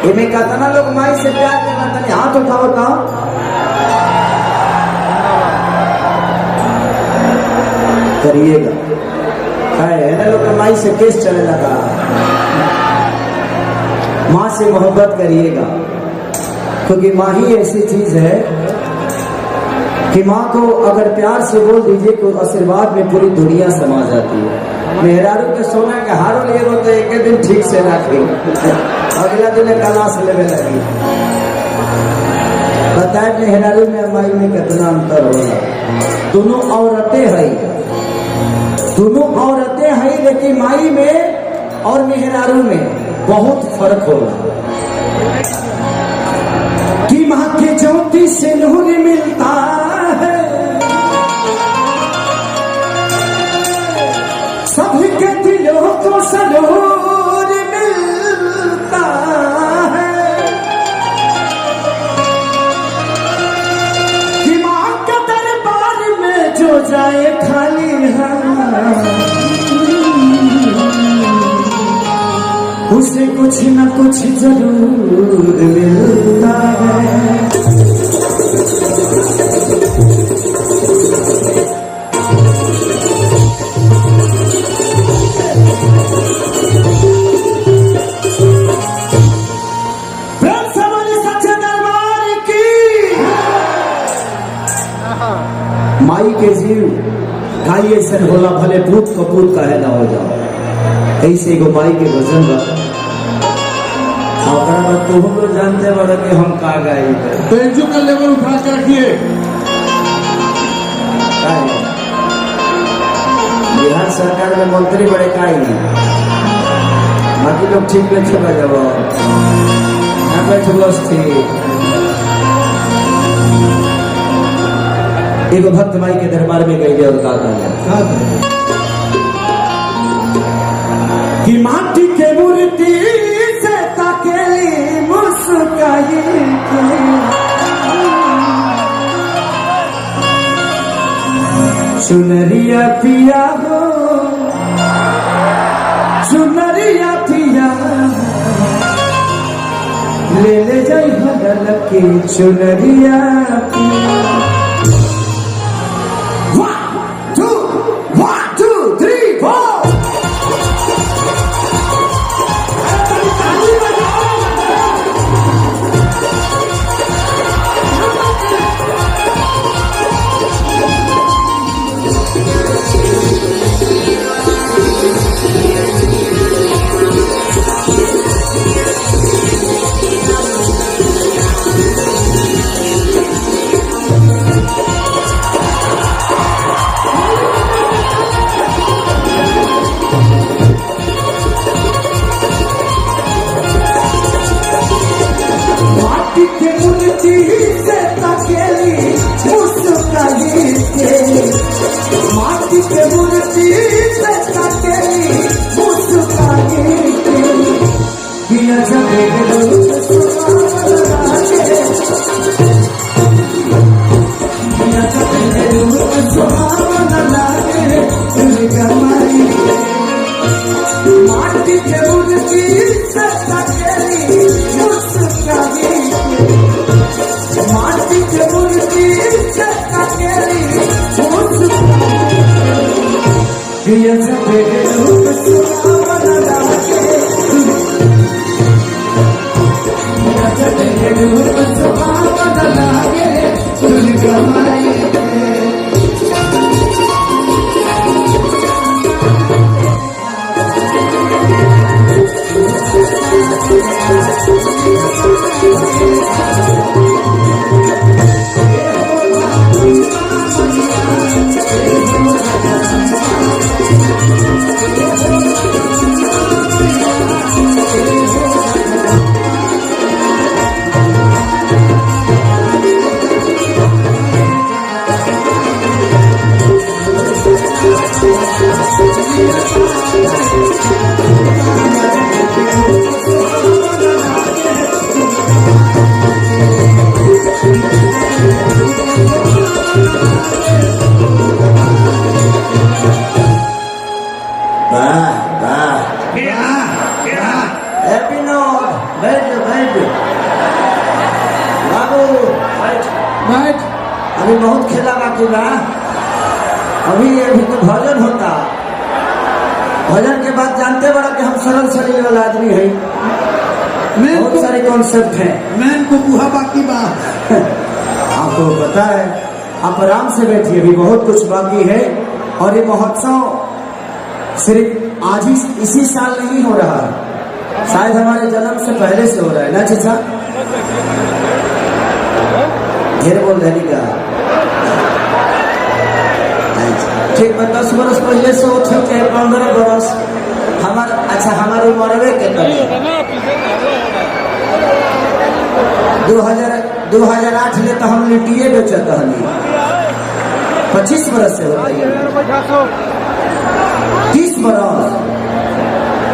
इनमें कितना लोग माई से प्यार करना था, हाथ उठाओ तो करिएगा। है ना लोग माई से केस चले लगा। माँ से मोहब्बत करिएगा, क्योंकि माँ ही ऐसी चीज है कि माँ को अगर प्यार से बोल दीजिए तो आशीर्वाद में पूरी दुनिया समा जाती है। मेहरारू के सोना के हारो लिए हो तो एक दिन ठीक से रखी, अगला दिन कलाश लेने लगी। बताए मेहरारू में माई में कितना अंतर होगा। दोनों औरतें हैं, लेकिन माई में और मेहरारू में बहुत फर्क होगा। कि माँ के ज्योति से नूर मिलता है, सभी के दिलों को सरूर मिलता है। कि माँ के दरबार में जो जाए खाली है, उसे कुछ न कुछ जरूर मिलता है। माई के जीव गाई ऐसा होला, भले पूत कपूत का है ना हो जाओ। ऐसे को माई के वजन तो हम लोग जानते बड़ा कि हम का गाई बेंचों का लेवल उठा के रखिए। बिहार सरकार में मंत्री बड़े का ही नहीं, बाकी लोग ठीक में छुपा जाओ एगो भक्त माई के दरबार में गई और कहा कि माटी के मूर्ति से ताकेली मुस्काई सुनरिया पिया हो, सुनरिया पिया ले जाई बदल के चुनरिया पिया। Happy Note. बैठ बाबू बैठ। अभी बहुत खेला बाकी बा। अभी तो भजन होता। भजन के बाद जानते बड़ा कि हम सरल शरीर वाला आदमी है। बहुत सारे कॉन्सेप्ट हैं। मैन को बुहा बाकी बा। आपको पता है, आप आराम से बैठिए, अभी बहुत कुछ बाकी है। और ये महोत्सव सिर्फ आज ही इसी साल नहीं हो रहा है, शायद हमारे जन्म से पहले से हो रहा है ना चचा? ढेर बोल रहे का ठीक है। 10 बरस पहले से हो, ठीक है। 15 बरस हमारे उम्र के 2008 ले तो हम लिट्टिए बेचत हनी। 25 बरस से होता है। 30 बरस,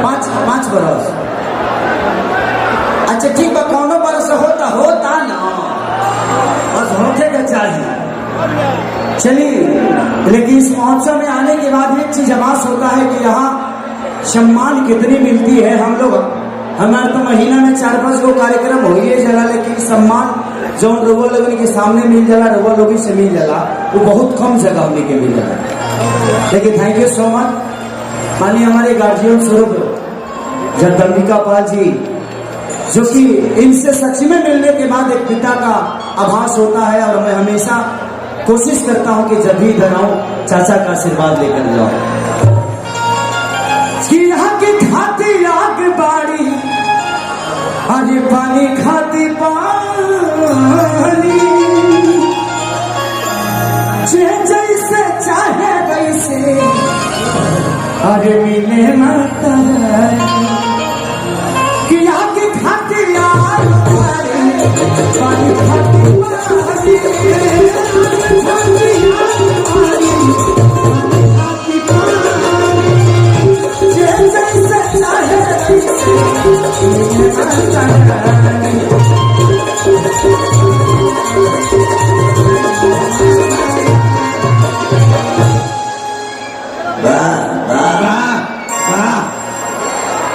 5 बरस। अच्छा ठीक है, कौनो बरस होता ना, बस होते का चाहिए। चलिए, लेकिन इस महोत्सव में आने के बाद एक चीज आभास होता है कि यहाँ सम्मान कितनी मिलती है। हम लोग हमारे तो महीना में 4-5 गो कार्यक्रम हो ही जाला, लेकिन सम्मान जो रउआ लोगन के सामने मिल जाला, रउआ लोगन से मिल जाला, वो बहुत कम जगह होने के मिल जाला। लेकिन थैंक यू सो मच माननीय हमारे गार्जियन स्वरूप जगदम्बिका पाल जी, जो कि इनसे सच में मिलने के बाद एक पिता का आभास होता है। और मैं हमेशा कोशिश करता हूं कि जब भी इधर आऊं चाचा का आशीर्वाद लेकर जाऊं। खाती आग बाड़ी, अरे पानी खाती पानी, जैसे चाहे वैसे अरे मिले माता कि आग खाती आग बाड़ी, पानी खाती पानी,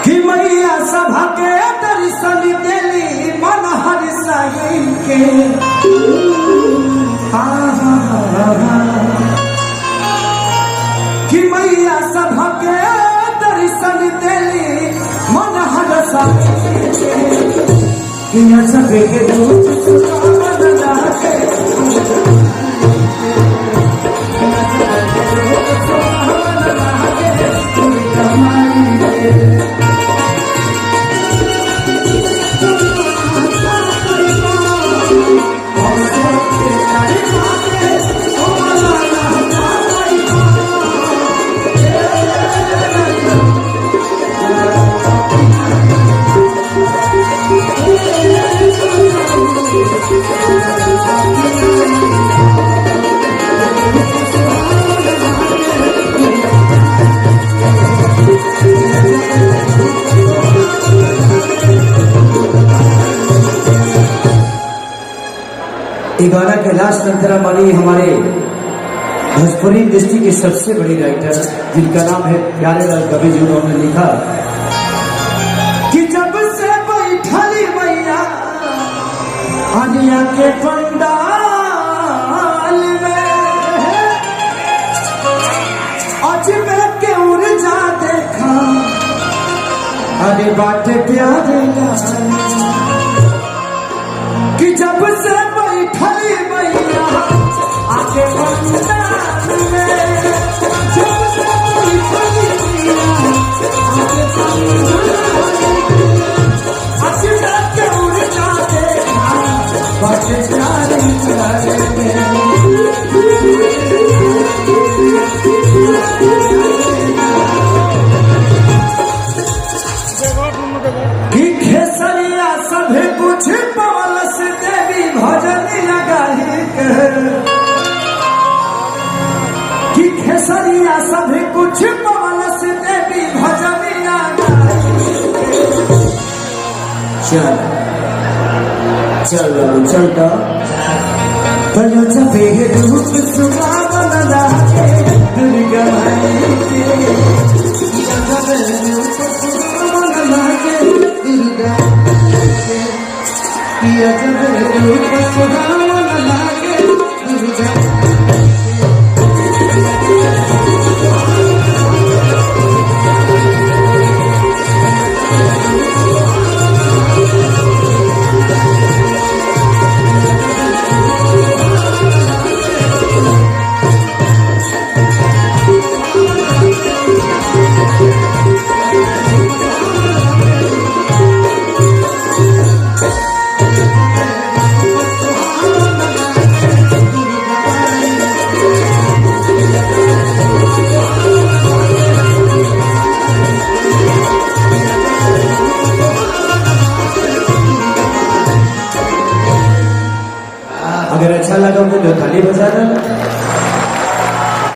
कि मैया सभा के दर्शन देली मन हर साई के। कि मैया सभा के दर्शन देली मन हर साई के। सभे के दूत गाना कैलाश तंत्रा वाली हमारे भोजपुरी इंडस्ट्री की सबसे बड़ी राइटर, जिनका नाम है प्यारेलाल कवि जी, उन्होंने लिखा कि जब से बैठली मैया हरिया के पंडाल में, अजमे के ऊर्जा देखा अरे बाटे प्यारे कि जब से बैठली मैया आके पंडाल में, जब से बैठली मैया आके पंडाल में, अजमे के ऊर्जा देखा बाटे प्यारे कि खेसरिया सभे कुछ पवल से देवी भजन लगाही कि खेसरिया सभे कुछ पवल से देवी भजन लगाही। चल तयो छपे रूप सुहावन लागे दुर्गा माई के, सुहावन लागे दुर्गा। कि अजब रूप सुहावना लागे दुर्गा। अगर अच्छा लगा तो ताली बजा दो।